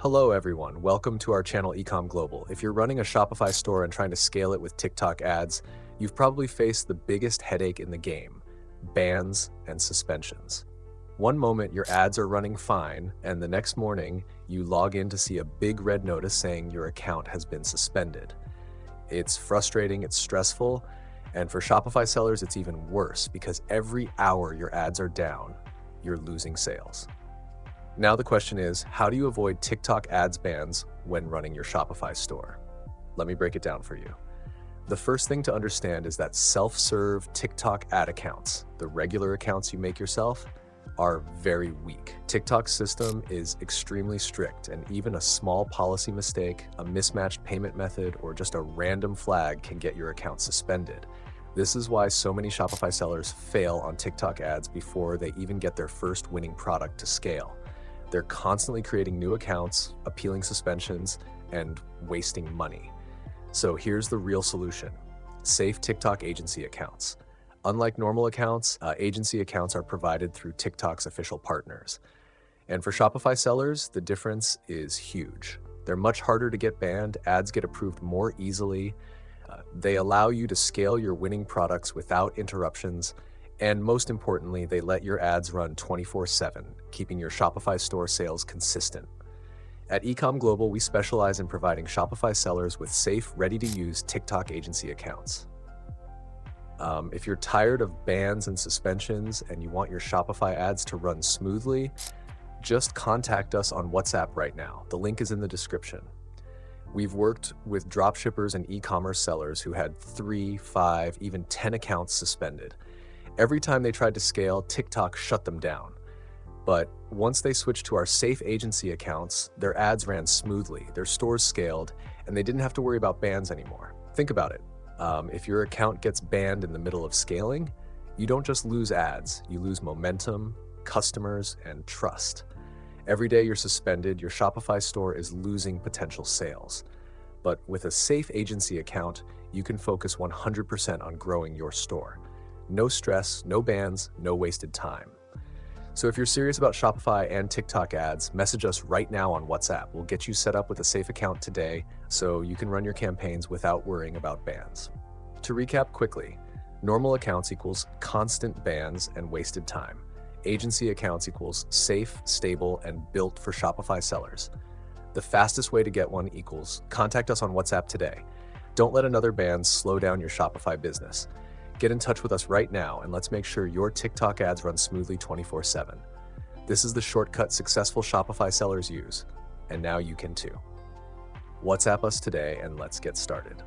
Hello everyone, welcome to our channel Ecom Global. If you're running a Shopify store and trying to scale it with TikTok ads, you've probably faced the biggest headache in the game: bans and suspensions. One moment your ads are running fine, and the next morning you log in to see a big red notice saying your account has been suspended. It's frustrating, it's stressful, and for Shopify sellers it's even worse because every hour your ads are down, you're losing sales. Now the question is, how do you avoid TikTok ads bans when running your Shopify store? Let me break it down for you. The first thing to understand is that self-serve TikTok ad accounts, the regular accounts you make yourself, are very weak. TikTok's system is extremely strict, and even a small policy mistake, a mismatched payment method, or just a random flag can get your account suspended. This is why so many Shopify sellers fail on TikTok ads before they even get their first winning product to scale. They're constantly creating new accounts, appealing suspensions, and wasting money. So here's the real solution: safe TikTok agency accounts. Unlike normal accounts, agency accounts are provided through TikTok's official partners. And for Shopify sellers, the difference is huge. They're much harder to get banned, ads get approved more easily, they allow you to scale your winning products without interruptions, and most importantly, they let your ads run 24/7, keeping your Shopify store sales consistent. At Ecom Global, we specialize in providing Shopify sellers with safe, ready-to-use TikTok agency accounts. If you're tired of bans and suspensions and you want your Shopify ads to run smoothly, just contact us on WhatsApp right now. The link is in the description. We've worked with dropshippers and e-commerce sellers who had 3, 5, even 10 accounts suspended. Every time they tried to scale, TikTok shut them down. But once they switched to our safe agency accounts, their ads ran smoothly, their stores scaled, and they didn't have to worry about bans anymore. Think about it. If your account gets banned in the middle of scaling, you don't just lose ads, you lose momentum, customers, and trust. Every day you're suspended, your Shopify store is losing potential sales. But with a safe agency account, you can focus 100% on growing your store. No stress, no bans, no wasted time. So if you're serious about Shopify and TikTok ads, message us right now on WhatsApp. We'll get you set up with a safe account today so you can run your campaigns without worrying about bans. To recap quickly, normal accounts equals constant bans and wasted time. Agency accounts equals safe, stable, and built for Shopify sellers. The fastest way to get one equals contact us on WhatsApp today. Don't let another ban slow down your Shopify business. Get in touch with us right now and let's make sure your TikTok ads run smoothly 24/7. This is the shortcut successful Shopify sellers use, and now you can too. WhatsApp us today and let's get started.